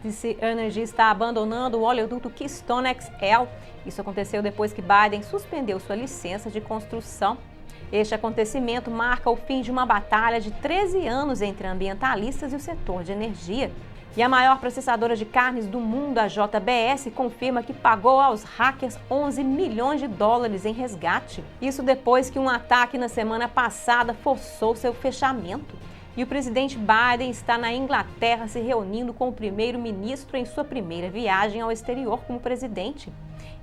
TC Energy está abandonando o oleoduto Keystone XL. Isso aconteceu depois que Biden suspendeu sua licença de construção. Este acontecimento marca o fim de uma batalha de 13 anos entre ambientalistas e o setor de energia. E a maior processadora de carnes do mundo, a JBS, confirma que pagou aos hackers 11 milhões de dólares em resgate. Isso depois que um ataque na semana passada forçou seu fechamento. E o presidente Biden está na Inglaterra se reunindo com o primeiro-ministro em sua primeira viagem ao exterior como presidente.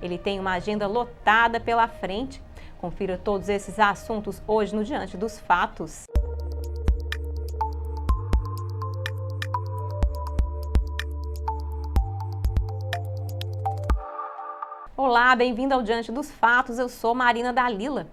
Ele tem uma agenda lotada pela frente. Confira todos esses assuntos hoje no Diante dos Fatos. Olá, bem-vindo ao Diante dos Fatos, eu sou Marina Dalila.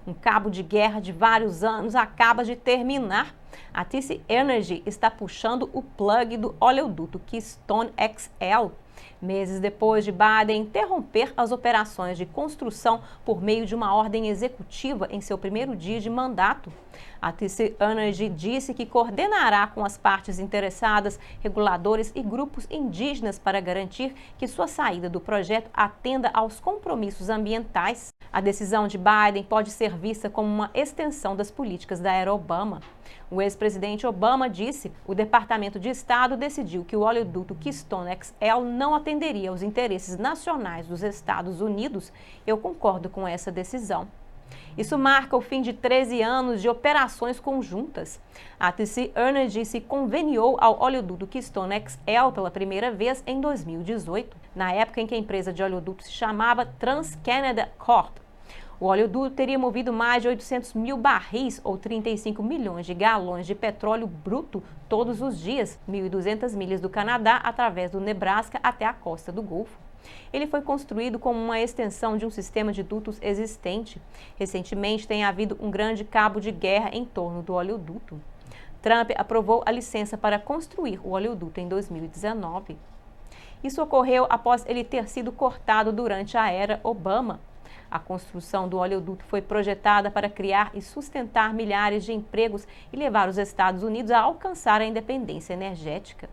Um cabo de guerra de vários anos acaba de terminar. A TC Energy está puxando o plug do oleoduto Keystone XL, meses depois de Biden interromper as operações de construção por meio de uma ordem executiva em seu primeiro dia de mandato. A TC Energy disse que coordenará com as partes interessadas, reguladores e grupos indígenas para garantir que sua saída do projeto atenda aos compromissos ambientais. A decisão de Biden pode ser vista como uma extensão das políticas da era Obama. O ex-presidente Obama disse que o Departamento de Estado decidiu que o oleoduto Keystone XL não atenderia aos interesses nacionais dos Estados Unidos. Eu concordo com essa decisão. Isso marca o fim de 13 anos de operações conjuntas. A TC Energy se conveniou ao oleoduto Keystone XL pela primeira vez em 2018, na época em que a empresa de oleoduto se chamava TransCanada Corp. O oleoduto teria movido mais de 800 mil barris, ou 35 milhões de galões de petróleo bruto todos os dias, 1.200 milhas do Canadá, através do Nebraska até a costa do Golfo. Ele foi construído como uma extensão de um sistema de dutos existente. Recentemente, tem havido um grande cabo de guerra em torno do oleoduto. Trump aprovou a licença para construir o oleoduto em 2019. Isso ocorreu após ele ter sido cortado durante a era Obama. A construção do oleoduto foi projetada para criar e sustentar milhares de empregos e levar os Estados Unidos a alcançar a independência energética.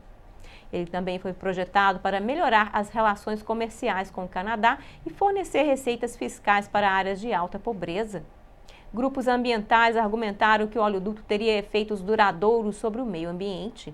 Ele também foi projetado para melhorar as relações comerciais com o Canadá e fornecer receitas fiscais para áreas de alta pobreza. Grupos ambientais argumentaram que o oleoduto teria efeitos duradouros sobre o meio ambiente.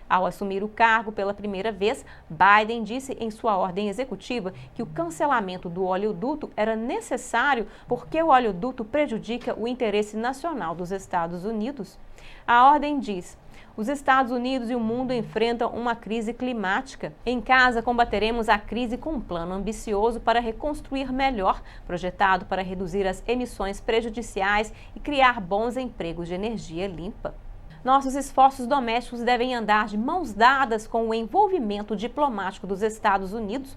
Ao assumir o cargo pela primeira vez, Biden disse em sua ordem executiva que o cancelamento do oleoduto era necessário porque o oleoduto prejudica o interesse nacional dos Estados Unidos. A ordem diz: os Estados Unidos e o mundo enfrentam uma crise climática. Em casa, combateremos a crise com um plano ambicioso para reconstruir melhor, projetado para reduzir as emissões prejudiciais e criar bons empregos de energia limpa. Nossos esforços domésticos devem andar de mãos dadas com o envolvimento diplomático dos Estados Unidos.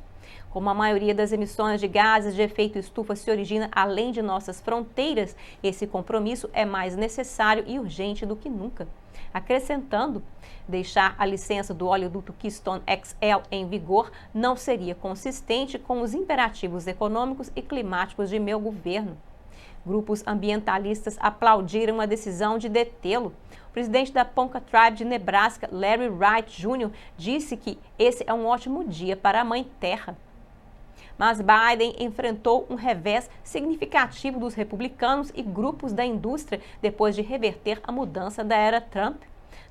Como a maioria das emissões de gases de efeito estufa se origina além de nossas fronteiras, esse compromisso é mais necessário e urgente do que nunca. Acrescentando, deixar a licença do oleoduto Keystone XL em vigor não seria consistente com os imperativos econômicos e climáticos de meu governo. Grupos ambientalistas aplaudiram a decisão de detê-lo. O presidente da Ponca Tribe de Nebraska, Larry Wright Jr., disse que esse é um ótimo dia para a Mãe Terra. Mas Biden enfrentou um revés significativo dos republicanos e grupos da indústria depois de reverter a mudança da era Trump.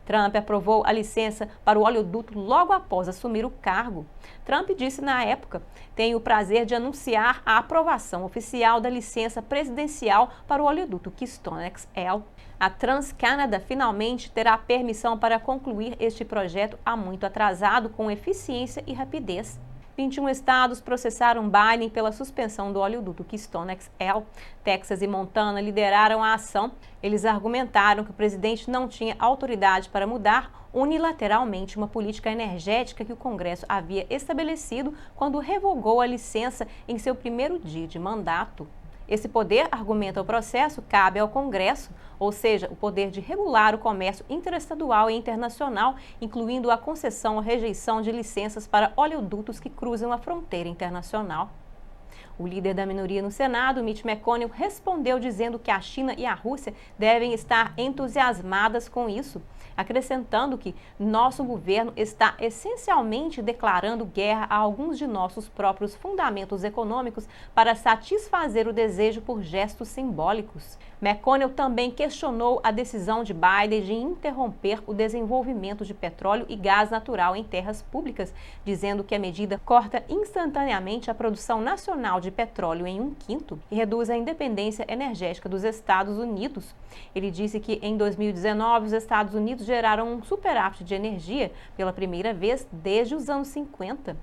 Trump aprovou a licença para o oleoduto logo após assumir o cargo. Trump disse na época: tenho o prazer de anunciar a aprovação oficial da licença presidencial para o oleoduto Keystone XL. A TransCanada finalmente terá permissão para concluir este projeto há muito atrasado com eficiência e rapidez. 21 estados processaram Biden pela suspensão do oleoduto Keystone XL. Texas e Montana lideraram a ação. Eles argumentaram que o presidente não tinha autoridade para mudar unilateralmente uma política energética que o Congresso havia estabelecido quando revogou a licença em seu primeiro dia de mandato. Esse poder, argumenta o processo, cabe ao Congresso, ou seja, o poder de regular o comércio interestadual e internacional, incluindo a concessão ou rejeição de licenças para oleodutos que cruzam a fronteira internacional. O líder da minoria no Senado, Mitch McConnell, respondeu dizendo que a China e a Rússia devem estar entusiasmadas com isso, acrescentando que nosso governo está essencialmente declarando guerra a alguns de nossos próprios fundamentos econômicos para satisfazer o desejo por gestos simbólicos. McConnell também questionou a decisão de Biden de interromper o desenvolvimento de petróleo e gás natural em terras públicas, dizendo que a medida corta instantaneamente a produção nacional de petróleo em 1/5 e reduz a independência energética dos Estados Unidos. Ele disse que em 2019 os Estados Unidos geraram um superávit de energia pela primeira vez desde os anos 50.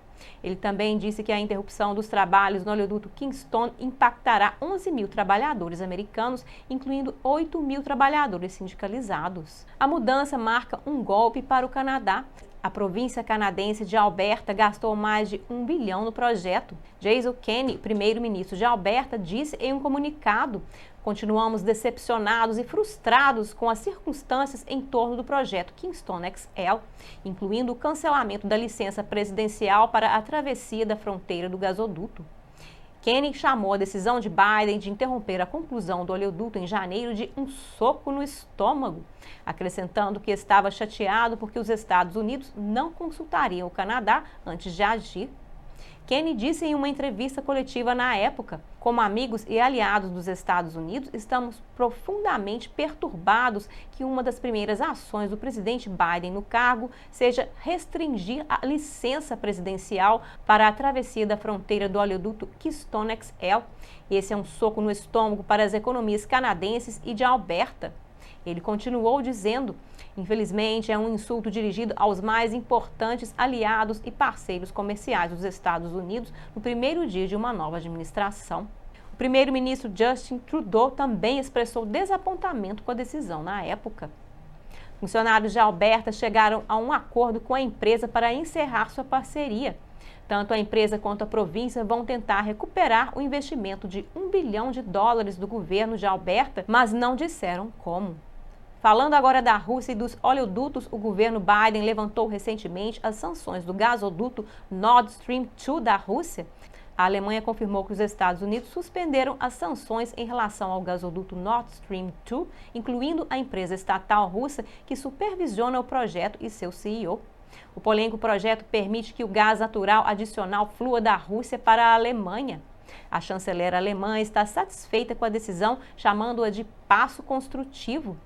Ele também disse que a interrupção dos trabalhos no oleoduto Keystone impactará 11 mil trabalhadores americanos, incluindo 8 mil trabalhadores sindicalizados. A mudança marca um golpe para o Canadá. A província canadense de Alberta gastou mais de $1 bilhão no projeto. Jason Kenney, primeiro-ministro de Alberta, disse em um comunicado: continuamos decepcionados e frustrados com as circunstâncias em torno do projeto Keystone XL, incluindo o cancelamento da licença presidencial para a travessia da fronteira do gasoduto. Kenney chamou a decisão de Biden de interromper a conclusão do oleoduto em janeiro de um soco no estômago, acrescentando que estava chateado porque os Estados Unidos não consultariam o Canadá antes de agir. Kenney disse em uma entrevista coletiva na época: como amigos e aliados dos Estados Unidos, estamos profundamente perturbados que uma das primeiras ações do presidente Biden no cargo seja restringir a licença presidencial para a travessia da fronteira do oleoduto Keystone XL. Esse é um soco no estômago para as economias canadenses e de Alberta. Ele continuou dizendo: infelizmente, é um insulto dirigido aos mais importantes aliados e parceiros comerciais dos Estados Unidos no primeiro dia de uma nova administração. O primeiro-ministro Justin Trudeau também expressou desapontamento com a decisão na época. Funcionários de Alberta chegaram a um acordo com a empresa para encerrar sua parceria. Tanto a empresa quanto a província vão tentar recuperar o investimento de $1 bilhão do governo de Alberta, mas não disseram como. Falando agora da Rússia e dos oleodutos, o governo Biden levantou recentemente as sanções do gasoduto Nord Stream 2 da Rússia. A Alemanha confirmou que os Estados Unidos suspenderam as sanções em relação ao gasoduto Nord Stream 2, incluindo a empresa estatal russa que supervisiona o projeto e seu CEO. O polêmico projeto permite que o gás natural adicional flua da Rússia para a Alemanha. A chanceler alemã está satisfeita com a decisão, chamando-a de passo construtivo.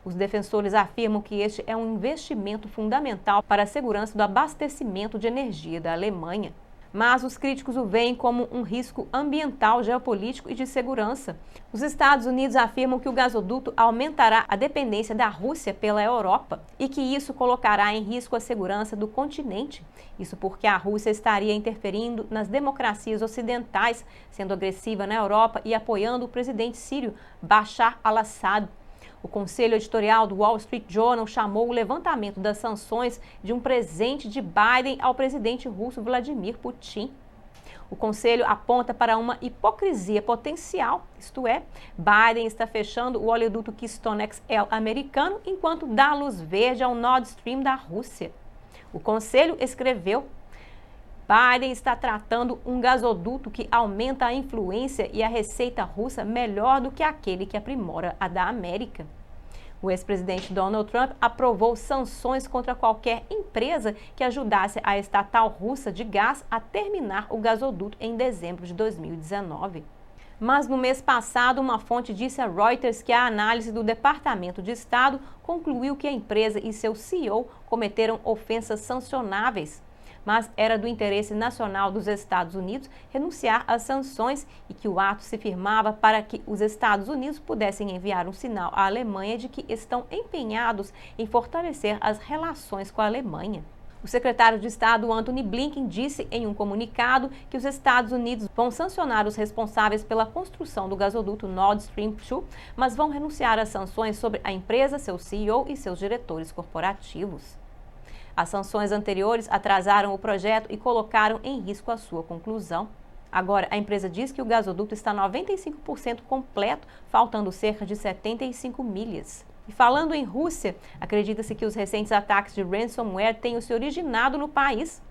Os defensores afirmam que este é um investimento fundamental para a segurança do abastecimento de energia da Alemanha. Mas os críticos o veem como um risco ambiental, geopolítico e de segurança. Os Estados Unidos afirmam que o gasoduto aumentará a dependência da Rússia pela Europa e que isso colocará em risco a segurança do continente. Isso porque a Rússia estaria interferindo nas democracias ocidentais, sendo agressiva na Europa e apoiando o presidente sírio Bashar al-Assad. O conselho editorial do Wall Street Journal chamou o levantamento das sanções de um presente de Biden ao presidente russo Vladimir Putin. O conselho aponta para uma hipocrisia potencial, isto é, Biden está fechando o oleoduto Keystone XL americano enquanto dá luz verde ao Nord Stream da Rússia. O conselho escreveu: Biden está tratando um gasoduto que aumenta a influência e a receita russa melhor do que aquele que aprimora a da América. O ex-presidente Donald Trump aprovou sanções contra qualquer empresa que ajudasse a estatal russa de gás a terminar o gasoduto em dezembro de 2019. Mas no mês passado, uma fonte disse a Reuters que a análise do Departamento de Estado concluiu que a empresa e seu CEO cometeram ofensas sancionáveis. Mas era do interesse nacional dos Estados Unidos renunciar às sanções e que o ato se firmava para que os Estados Unidos pudessem enviar um sinal à Alemanha de que estão empenhados em fortalecer as relações com a Alemanha. O secretário de Estado Antony Blinken disse em um comunicado que os Estados Unidos vão sancionar os responsáveis pela construção do gasoduto Nord Stream 2, mas vão renunciar às sanções sobre a empresa, seu CEO e seus diretores corporativos. As sanções anteriores atrasaram o projeto e colocaram em risco a sua conclusão. Agora, a empresa diz que o gasoduto está 95% completo, faltando cerca de 75 milhas. E falando em Rússia, acredita-se que os recentes ataques de ransomware tenham se originado no país.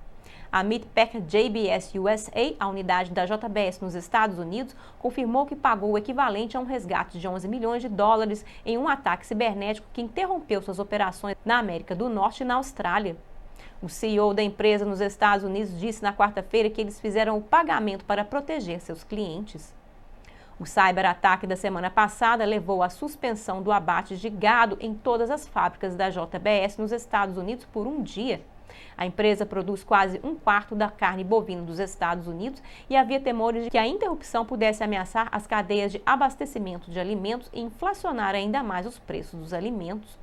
A Meat Packer JBS USA, a unidade da JBS nos Estados Unidos, confirmou que pagou o equivalente a um resgate de 11 milhões de dólares em um ataque cibernético que interrompeu suas operações na América do Norte e na Austrália. O CEO da empresa nos Estados Unidos disse na quarta-feira que eles fizeram o pagamento para proteger seus clientes. O cyberataque da semana passada levou à suspensão do abate de gado em todas as fábricas da JBS nos Estados Unidos por um dia. A empresa produz quase um quarto da carne bovina dos Estados Unidos e havia temores de que a interrupção pudesse ameaçar as cadeias de abastecimento de alimentos e inflacionar ainda mais os preços dos alimentos.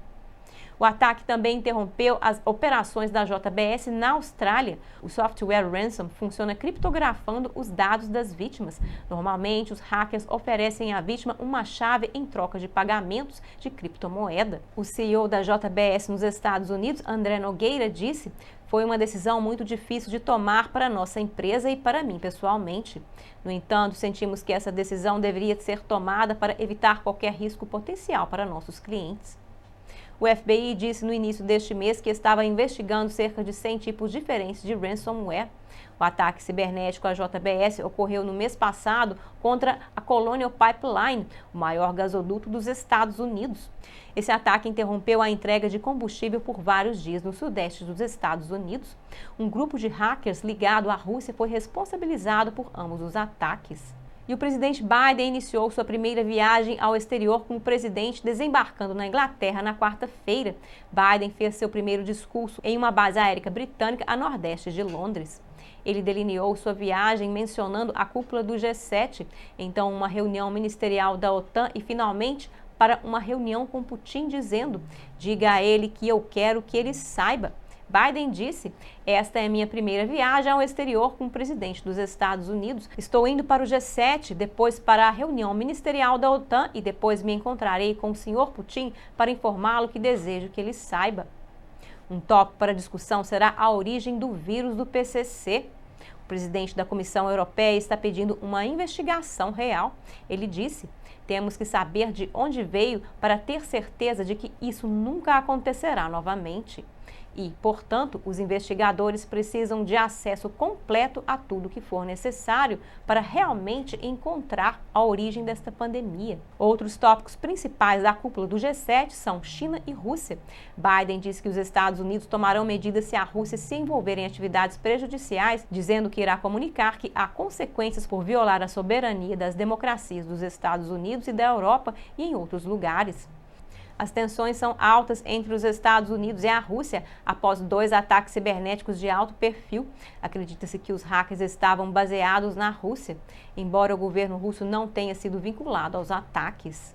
O ataque também interrompeu as operações da JBS na Austrália. O software Ransom funciona criptografando os dados das vítimas. Normalmente, os hackers oferecem à vítima uma chave em troca de pagamentos de criptomoeda. O CEO da JBS nos Estados Unidos, André Nogueira, disse: "Foi uma decisão muito difícil de tomar para nossa empresa e para mim pessoalmente. No entanto, sentimos que essa decisão deveria ser tomada para evitar qualquer risco potencial para nossos clientes." O FBI disse no início deste mês que estava investigando cerca de 100 tipos diferentes de ransomware. O ataque cibernético à JBS ocorreu no mês passado contra a Colonial Pipeline, o maior gasoduto dos Estados Unidos. Esse ataque interrompeu a entrega de combustível por vários dias no sudeste dos Estados Unidos. Um grupo de hackers ligado à Rússia foi responsabilizado por ambos os ataques. E o presidente Biden iniciou sua primeira viagem ao exterior como presidente, desembarcando na Inglaterra na quarta-feira. Biden fez seu primeiro discurso em uma base aérea britânica a nordeste de Londres. Ele delineou sua viagem mencionando a cúpula do G7, então uma reunião ministerial da OTAN e, finalmente, para uma reunião com Putin, dizendo: "Diga a ele que eu quero que ele saiba." Biden disse: "Esta é minha primeira viagem ao exterior como presidente dos Estados Unidos. Estou indo para o G7, depois para a reunião ministerial da OTAN e depois me encontrarei com o senhor Putin para informá-lo que desejo que ele saiba." Um tópico para discussão será a origem do vírus do PCC. O presidente da Comissão Europeia está pedindo uma investigação real. Ele disse: "Temos que saber de onde veio para ter certeza de que isso nunca acontecerá novamente." E, portanto, os investigadores precisam de acesso completo a tudo que for necessário para realmente encontrar a origem desta pandemia. Outros tópicos principais da cúpula do G7 são China e Rússia. Biden disse que os Estados Unidos tomarão medidas se a Rússia se envolver em atividades prejudiciais, dizendo que irá comunicar que há consequências por violar a soberania das democracias dos Estados Unidos e da Europa e em outros lugares. As tensões são altas entre os Estados Unidos e a Rússia após 2 ataques cibernéticos de alto perfil. Acredita-se que os hackers estavam baseados na Rússia, embora o governo russo não tenha sido vinculado aos ataques.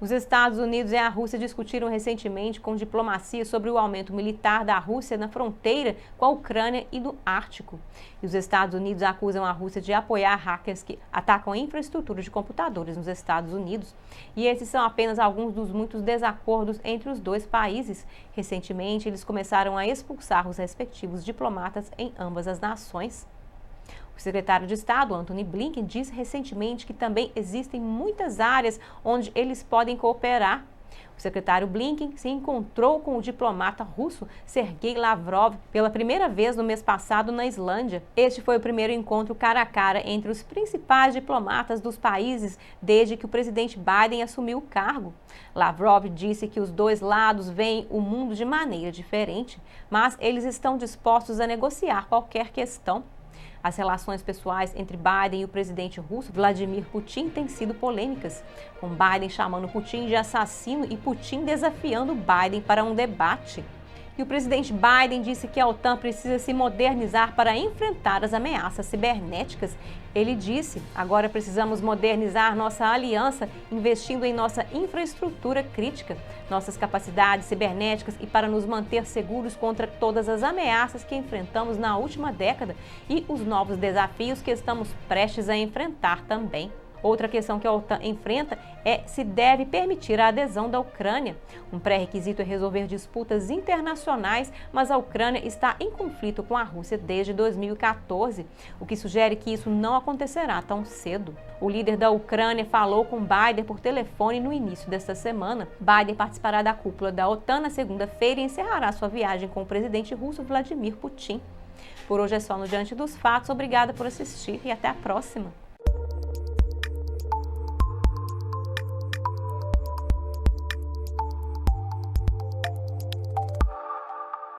Os Estados Unidos e a Rússia discutiram recentemente com diplomacia sobre o aumento militar da Rússia na fronteira com a Ucrânia e no Ártico. E os Estados Unidos acusam a Rússia de apoiar hackers que atacam a infraestrutura de computadores nos Estados Unidos. E esses são apenas alguns dos muitos desacordos entre os dois países. Recentemente, eles começaram a expulsar os respectivos diplomatas em ambas as nações. O secretário de Estado, Antony Blinken, disse recentemente que também existem muitas áreas onde eles podem cooperar. O secretário Blinken se encontrou com o diplomata russo Sergei Lavrov pela primeira vez no mês passado na Islândia. Este foi o primeiro encontro cara a cara entre os principais diplomatas dos países desde que o presidente Biden assumiu o cargo. Lavrov disse que os dois lados veem o mundo de maneira diferente, mas eles estão dispostos a negociar qualquer questão. As relações pessoais entre Biden e o presidente russo Vladimir Putin têm sido polêmicas, com Biden chamando Putin de assassino e Putin desafiando Biden para um debate. E o presidente Biden disse que a OTAN precisa se modernizar para enfrentar as ameaças cibernéticas. Ele disse: "Agora precisamos modernizar nossa aliança, investindo em nossa infraestrutura crítica, nossas capacidades cibernéticas e para nos manter seguros contra todas as ameaças que enfrentamos na última década e os novos desafios que estamos prestes a enfrentar também." Outra questão que a OTAN enfrenta é se deve permitir a adesão da Ucrânia. Um pré-requisito é resolver disputas internacionais, mas a Ucrânia está em conflito com a Rússia desde 2014, o que sugere que isso não acontecerá tão cedo. O líder da Ucrânia falou com Biden por telefone no início desta semana. Biden participará da cúpula da OTAN na segunda-feira e encerrará sua viagem com o presidente russo Vladimir Putin. Por hoje é só no Diante dos Fatos. Obrigada por assistir e até a próxima!